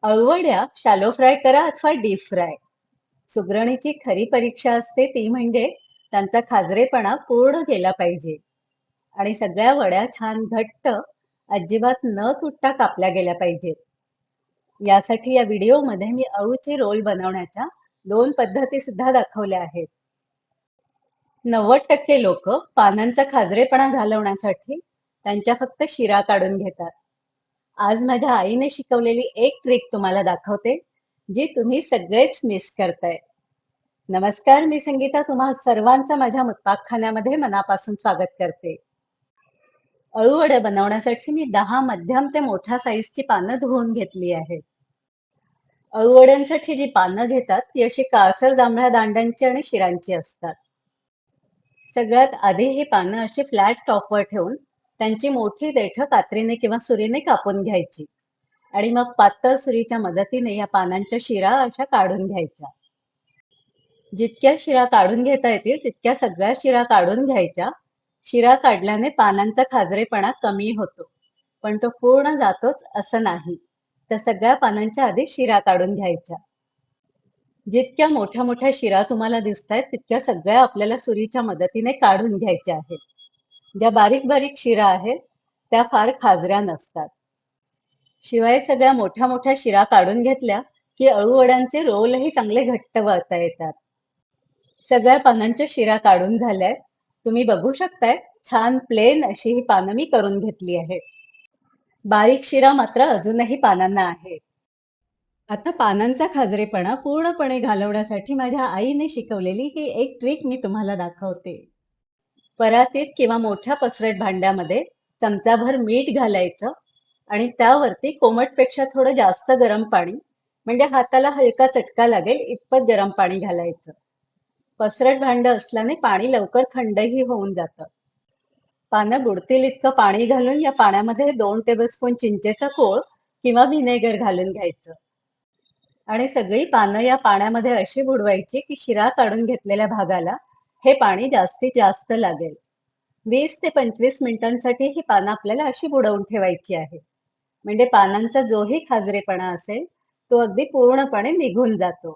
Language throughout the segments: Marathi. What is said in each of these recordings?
अळूवड्या शॅलो फ्राय करा अथवा डीप फ्राय. सुगरणीची खरी परीक्षा असते ती म्हणजे त्यांचा खाजरेपणा पूर्ण गेला पाहिजे आणि सगळ्या वड्या छान घट्ट, अजिबात न तुटता कापल्या गेल्या पाहिजेत. यासाठी या व्हिडिओमध्ये मी अळूचे रोल बनवण्याच्या 2 पद्धती सुद्धा दाखवल्या आहेत. 90% लोक पानांचा खाजरेपणा घालवण्यासाठी त्यांच्या फक्त शिरा काढून घेतात. आज माझ्या आईने शिकवलेली एक ट्रिक तुम्हाला दाखवते, जी तुम्ही सगळेच मिस करताय. नमस्कार, मी संगीता. तुम्हा सर्वांचं माझ्या मुक्पाकखान्यामध्ये मनापासून स्वागत करते. अळूवड्या बनवण्यासाठी मी 10 मध्यम ते मोठ्या साईजची पानं धुवून घेतली आहेत. अळूवड्यांसाठी जी पानं घेतात ती अशी काळसर जांभळ्या दांड्यांची आणि शिरांची असतात. सगळ्यात आधी ही पानं अशी फ्लॅट टॉपवर ठेवून त्यांची मोठी देठ कात्रीने किंवा सुरीने कापून घ्यायची आणि मग पातळ सुरीच्या मदतीने या पानांच्या शिरा अशा काढून घ्यायच्या. जितक्या शिरा काढून घेता येतील तितक्या सगळ्या शिरा काढून घ्यायच्या. शिरा काढल्याने पानांचा खाजरेपणा कमी होतो, पण तो पूर्ण जातोच असं नाही. तर सगळ्या पानांच्या आधी शिरा काढून घ्यायच्या. जितक्या मोठ्या मोठ्या शिरा तुम्हाला दिसतायत तितक्या सगळ्या आपल्याला सुरीच्या मदतीने काढून घ्यायच्या आहेत. ज्या बारीक बारीक शिरा आहेत त्या फार खाजऱ्या नसतात. शिवाय सगळ्या मोठ्या मोठ्या शिरा काढून घेतल्या की अळूवड्यांचे रोलही चांगले घट्ट वळता येतात. सगळ्या पानांच्या शिरा काढून झाल्यात. तुम्ही बघू शकताय, छान प्लेन अशी ही पानं मी करून घेतली आहेत. बारीक शिरा मात्र अजूनही पानांना आहे. आता पानांचा खाजरेपणा पूर्णपणे घालवण्यासाठी माझ्या आईने शिकवलेली ही एक ट्रिक मी तुम्हाला दाखवते. परातीत किंवा मोठ्या पसरट भांड्यामध्ये चमचाभर मीठ घालायचं आणि त्यावरती कोमटपेक्षा थोडं जास्त गरम पाणी, म्हणजे हाताला हलका चटका लागेल इतपत गरम पाणी घालायचं. पसरट भांड असल्याने पाणी लवकर थंडही होऊन जातं. पानं बुडतील इतकं पाणी घालून या पाण्यामध्ये 2 टेबलस्पून चिंचेचा कोळ किंवा व्हिनेगर घालून घ्यायचं आणि सगळी पानं या पाण्यामध्ये अशी बुडवायची की शिरा काढून घेतलेल्या भागाला हे पाणी जास्तीत जास्त लागेल. 20 ते 25 मिनिटांसाठी ही पानं आपल्याला अशी बुडवून ठेवायची आहे. म्हणजे पानांचा जोही खाजरेपणा असेल तो अगदी पूर्णपणे निघून जातो.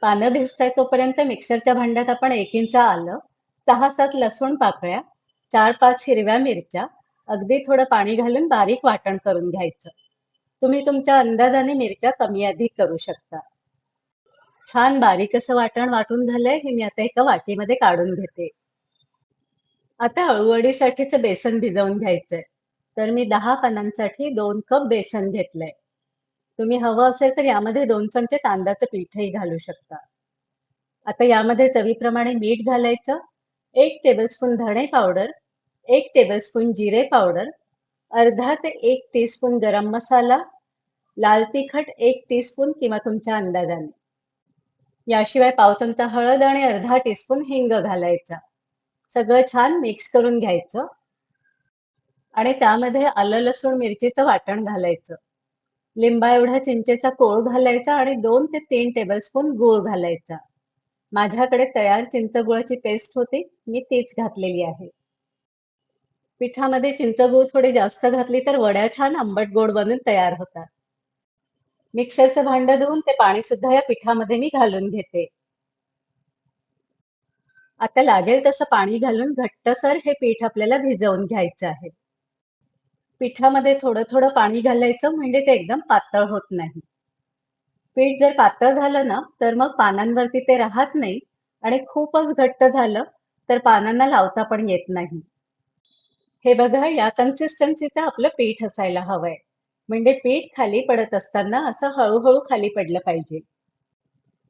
पानं भिजताय तोपर्यंत मिक्सरच्या भांड्यात आपण 1 इंच आलं, 6-7 लसूण पाकळ्या, 4-5 हिरव्या मिरच्या, अगदी थोडं पाणी घालून बारीक वाटण करून घ्यायचं. तुम्ही तुमच्या अंदाजाने मिरच्या कमी अधिक करू शकता. छान बारीक असं वाटण वाटून झालंय, हे मी आता एका वाटीमध्ये काढून घेते. आता अळूवडीसाठीचं बेसन भिजवून घ्यायचंय. तर मी 10 पानांसाठी 2 कप बेसन घेतलंय. तुम्ही हवं असेल तर यामध्ये 2 चमचे तांदळाचं पीठही घालू शकता. आता यामध्ये चवीप्रमाणे मीठ घालायचं, 1 टेबलस्पून धणे पावडर, 1 टेबलस्पून जिरे पावडर, अर्धा ते 1 टीस्पून गरम मसाला, लाल तिखट 1 टीस्पून किंवा तुमच्या अंदाजाने. याशिवाय पाव चमचा हळद आणि अर्धा टीस्पून हिंग घालायचा. सगळं छान मिक्स करून घ्यायचं आणि त्यामध्ये आलं लसूण मिरचीचं वाटण घालायचं. लिंबा एवढा चिंचेचा कोळ घालायचा आणि 2 ते 3 टेबलस्पून गूळ घालायचा. माझ्याकडे तयार चिंचगुळाची पेस्ट होती, मी तीच घातलेली आहे. पिठामध्ये चिंचगूळ थोडी जास्त घातली तर वड्या छान आंबट गोड बनून तयार होतात. मिक्सरचं भांड धुवून ते पाणी सुद्धा या पिठामध्ये मी घालून घेते. आता लागेल तसं पाणी घालून घट्टसर हे पीठ आपल्याला भिजवून घ्यायचं आहे. पिठामध्ये थोडं थोडं पाणी घालायचं म्हणजे ते एकदम पातळ होत नाही. पीठ जर पातळ झालं ना तर मग पानांवरती ते राहत नाही आणि खूपच घट्ट झालं तर पानांना लावता पण येत नाही. हे बघा, या कन्सिस्टन्सीचं आपलं पीठ असायला हवंय. म्हणजे पीठ खाली पडत असताना असं हळूहळू खाली पडलं पाहिजे.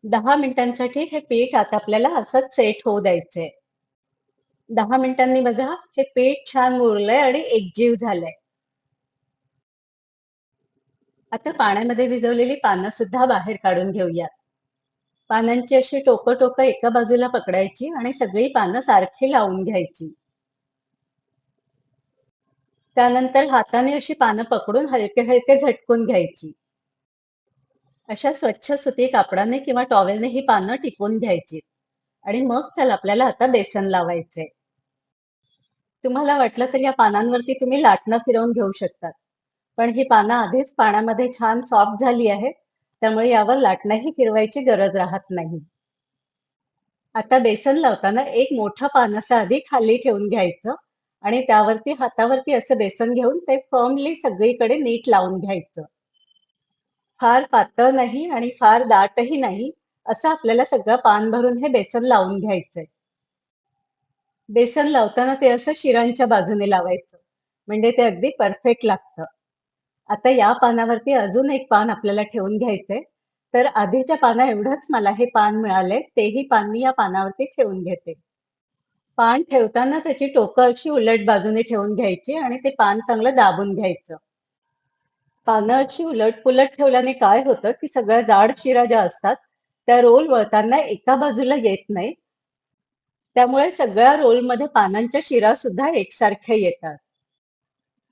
10 मिनिटांसाठी हे पीठ आता आपल्याला असंच सेट होऊ द्यायचंय. 10 मिनिटांनी बघा, हे पीठ छान मुरलंय आणि एकजीव झालंय. आता पाण्यामध्ये भिजवलेली पानं सुद्धा बाहेर काढून घेऊयात. पानांची अशी टोकं टोकं एका बाजूला पकडायची आणि सगळी पानं सारखी लावून घ्यायची. त्यानंतर हाताने अशी पानं पकडून हलके हलके झटकून घ्यायची. अशा स्वच्छ सुती कापडाने किंवा टॉवेलने ही पानं टिपून घ्यायची आणि मग त्याला आपल्याला आता बेसन लावायचंय. तुम्हाला वाटलं तर या पानांवरती तुम्ही लाटणं फिरवून घेऊ शकता. पण ही पानं आधीच पाण्यामध्ये छान सॉफ्ट झाली आहे, त्यामुळे यावर लाटणंही फिरवायची गरज राहत नाही. आता बेसन लावताना एक मोठं पान असं आधी खाली ठेवून घ्यायचं आणि त्यावरती हातावरती असं बेसन घेऊन ते फर्मली सगळीकडे नीट लावून घ्यायचं. फार पातळ नाही आणि फार दाटही नाही, असं आपल्याला सगळं पान भरून हे बेसन लावून घ्यायचंय. बेसन लावताना ते असं शिरांच्या बाजूने लावायचं, म्हणजे ते अगदी परफेक्ट लागतं. आता या पानावरती अजून एक पान आपल्याला ठेवून घ्यायचंय. तर आधीच्या पाना एवढंच मला हे पान मिळालंय, तेही पान मी या पानावरती ठेवून घेते. पान ठेवताना त्याची टोकं अशी उलट बाजूने ठेवून घ्यायची आणि ते पान चांगलं दाबून घ्यायचं. पानं अशी उलट-पुलट ठेवल्याने काय होतं, की सगळ्या जाड शिरा ज्या असतात, त्या रोल वळताना एका बाजूला येत नाहीत. त्यामुळे सगळ्या रोलमध्ये पानांच्या शिरा सुद्धा एकसारख्या येतात.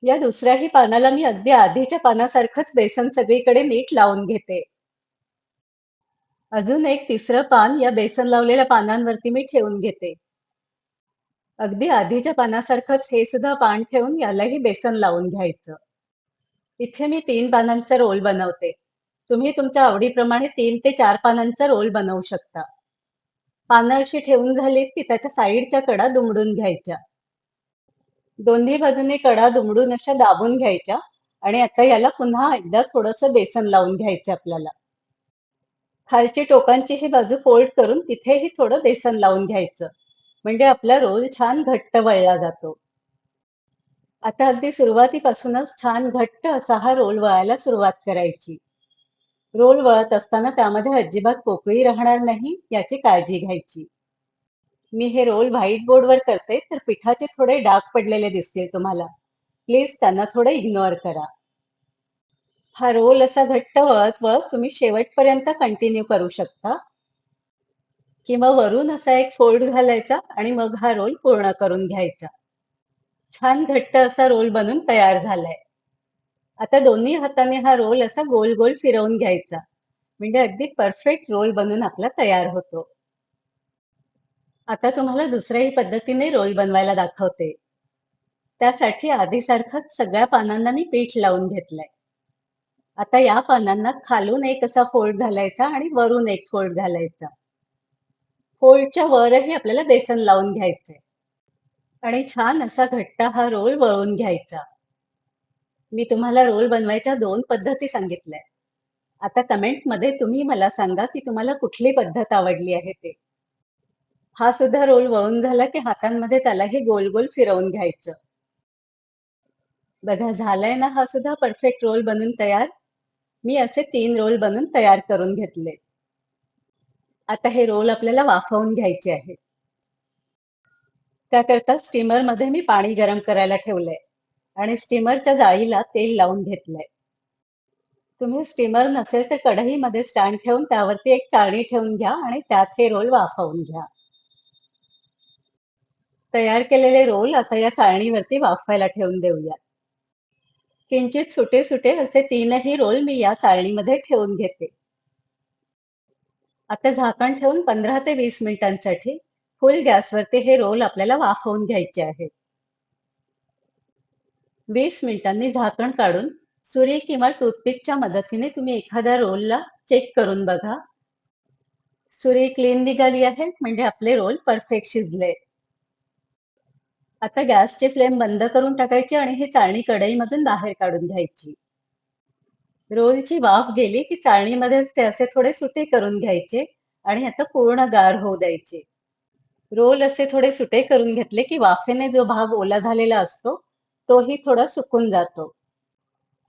या दुसऱ्याही पानाला मी अगदी आधीच्या पानासारखंच बेसन सगळीकडे नीट लावून घेते. अजून एक तिसरं पान या बेसन लावलेल्या पानांवरती मी ठेवून घेते. अगदी आधीच्या पानासारखंच हे सुद्धा पान ठेवून यालाही बेसन लावून घ्यायचं. इथे मी 3 पानांचा रोल बनवते. तुम्ही तुमच्या आवडीप्रमाणे 3 ते 4 पानांचा रोल बनवू शकता. पानं अशी ठेवून झालीत, की त्याच्या साइडच्या कडा दुमडून घ्यायच्या. दोन्ही बाजूने कडा दुमडून अशा दाबून घ्यायच्या आणि आता याला पुन्हा एकदा थोडंसं बेसन लावून घ्यायचं आपल्याला. खालची टोकांची ही बाजू फोल्ड करून तिथेही थोडं बेसन लावून घ्यायचं. म्हणजे आपला रोल छान घट्ट वळला जातो. आता अगदी सुरुवातीपासूनच छान घट्ट असा हा रोल वळायला सुरुवात करायची. रोल वळत असताना त्यामध्ये अजिबात पोकळी राहणार नाही याची काळजी घ्यायची. मी हे रोल व्हाईट बोर्डवर करते, तर पिठाचे थोडे डाग पडलेले दिसतील तुम्हाला. प्लीज त्यांना थोडं इग्नोर करा. हा रोल असा घट्ट वळत वळत तुम्ही शेवटपर्यंत कंटिन्यू करू शकता किंवा वरून असा एक फोल्ड घालायचा आणि मग हा रोल पूर्ण करून घ्यायचा. छान घट्ट असा रोल बनून तयार झालाय. आता दोन्ही हाताने हा रोल असा गोल गोल फिरवून घ्यायचा. म्हणजे अगदी परफेक्ट रोल बनून आपला तयार होतो. आता तुम्हाला दुसऱ्याही पद्धतीने रोल बनवायला दाखवते. त्यासाठी आधीसारखंच सगळ्या पानांना मी पीठ लावून घेतलंय. आता या पानांना खालून एक असा फोल्ड घालायचा आणि वरून एक फोल्ड घालायचा. फोल्डच्या वरही आपल्याला बेसन लावून घ्यायचंय आणि छान असा घट्ट हा रोल वळून घ्यायचा. मी तुम्हाला रोल बनवायच्या 2 पद्धती सांगितल्या. आता कमेंटमध्ये तुम्ही मला सांगा, की तुम्हाला कुठली पद्धत आवडली आहे ते. हा सुद्धा रोल वळून झाला, की हातांमध्ये त्यालाही गोल-गोल फिरवून घ्यायचं. बघा झालाय ना हा सुद्धा परफेक्ट रोल बनून तयार. मी असे 3 रोल बनवून तयार करून घेतले. आता हे रोल आपल्याला वाफवून घ्यायचे आहेत. त्याकरता स्टीमरमध्ये मी पाणी गरम करायला ठेवलंय आणि स्टीमरच्या जाळीला तेल लावून घेतलंय. तुम्ही स्टीमर नसेल तर कढईमध्ये स्टँड ठेवून त्यावरती एक चाळणी ठेवून घ्या आणि त्यात हे रोल वाफवून घ्या. तयार केलेले रोल आता या चाळणीवरती वाफवायला ठेवून देऊया. किंचित सुटे-सुटे असे 3ही रोल मी या चाळणीमध्ये ठेवून घेते. आता झाकण ठेवून 15 ते 20 मिनिटांसाठी फुल गॅसवरती हे रोल आपल्याला वाफवून घ्यायचे आहेत. 20 मिनिटांनी झाकण काढून सुरी किंवा टूथपिकच्या मदतीने तुम्ही एखाद्या रोलला चेक करून बघा. सुरी क्लीन निघाली आहे म्हणजे आपले रोल परफेक्ट शिजले. आता गॅसची फ्लेम बंद करून टाकायची आणि ही चाळणी कढईमधून बाहेर काढून घ्यायची. रोलची वाफ गेली की चाळणीमध्येच ते असे थोडे सुटे करून घ्यायचे आणि आता पूर्ण गार होऊ द्यायचे. रोल असे थोडे सुटे करून घेतले की वाफेने जो भाग ओला झालेला असतो तोही थोडा सुकून जातो.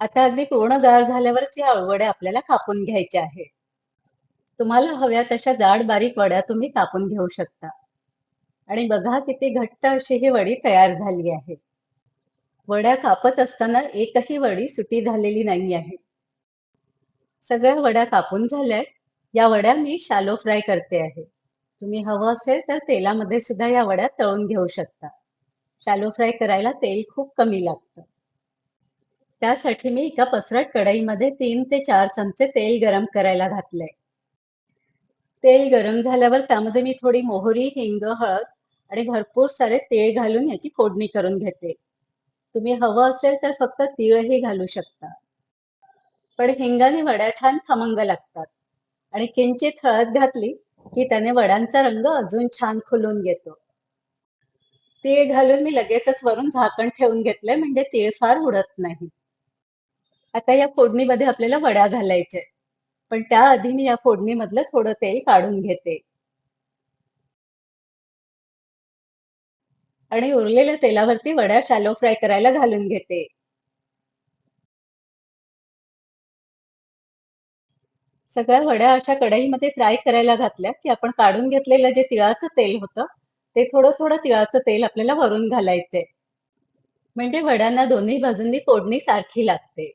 आता अगदी पूर्ण गार झाल्यावरच या वड्या आपल्याला कापून घ्यायच्या आहेत. तुम्हाला हव्या तशा जाड बारीक वड्या तुम्ही कापून घेऊ शकता. आणि बघा किती घट्ट अशी ही वडी तयार झाली आहे. वड्या कापत असताना एकही वडी सुटी झालेली नाही आहे. सगळ्या वड्या कापून झाल्यात. या वड्या मी शॅलो फ्राय करते आहे. तुम्ही हवं असेल तर तेलामध्ये सुद्धा या वड्या तळून घेऊ शकता. शॅलो फ्राय करायला तेल खूप कमी लागतं. त्यासाठी मी एका पसरट कढईमध्ये 3 ते 4 चमचे तेल गरम करायला घातलंय. तेल गरम झाल्यावर त्यामध्ये मी थोडी मोहरी, हिंग, हळद आणि भरपूर सारे तीळ घालून याची फोडणी करून घेते. तुम्ही हवं असेल तर फक्त तीळही घालू शकता. पण हिंगाने वड्या छान खमंग लागतात आणि किंचित हळद घातली की त्याने वड्यांचा रंग अजून छान खुलून येतो. तीळ घालून मी लगेचच वरून झाकण ठेवून घेतलंय म्हणजे तीळ फार उडत नाही. आता या फोडणीमध्ये आपल्याला वड्या घालायच्या. पण त्याआधी मी या फोडणीमधलं थोडं तेल काढून घेते आणि उरलेल्या तेलावरती वड्या शॅलो फ्राय करायला घालून घेते. सगळ्या वड्या अशा कढईमध्ये फ्राय करायला घातल्या की आपण काढून घेतलेलं जे तिळाचं तेल होतं ते थोडं थोडं तिळाचं तेल आपल्याला वरून घालायचंय. म्हणजे वड्यांना दोन्ही बाजूंनी फोडणी सारखी लागते.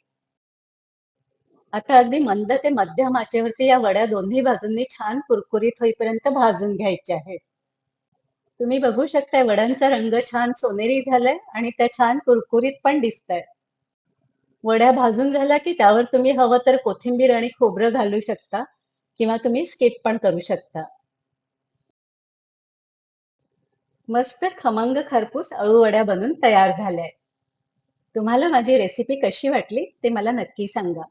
आता अगदी मंद ते मध्यम आचेवरती या वड्या दोन्ही बाजूंनी छान कुरकुरीत होईपर्यंत भाजून घ्यायच्या आहेत. तुम्ही बघू शकताय वड्यांचा रंग छान सोनेरी झालाय आणि त्या छान कुरकुरीत पण दिसतायत. वड्या भाजून झाल्या की त्यावर तुम्ही हवं तर कोथिंबीर आणि खोबरं घालू शकता किंवा तुम्ही स्किप पण करू शकता. मस्त खमंग खरपूस अळूवड्या बनून तयार झाल्याय. तुम्हाला माझी रेसिपी कशी वाटली ते मला नक्की सांगा.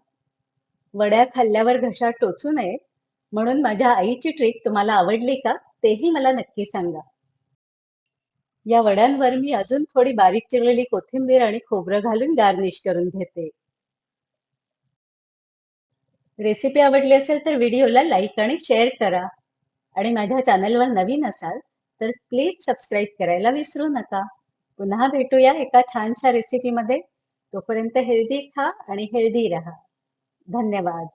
वड्या खाल्ल्यावर घशात टोचू नये म्हणून माझ्या आईची ट्रिक तुम्हाला आवडली का तेही मला नक्की सांगा. या वड्यांवर मी अजून थोडी बारीक चिरलेली कोथिंबीर आणि खोबरं घालून गार्निश करून घेते. रेसिपी आवडली असेल तर व्हिडिओला लाईक आणि शेअर करा आणि माझ्या चॅनलवर नवीन असाल तर प्लीज सबस्क्राईब करायला विसरू नका. पुन्हा भेटूया एका छानशा रेसिपीमध्ये. तोपर्यंत हेल्दी खा आणि हेल्दी राहा. धन्यवाद.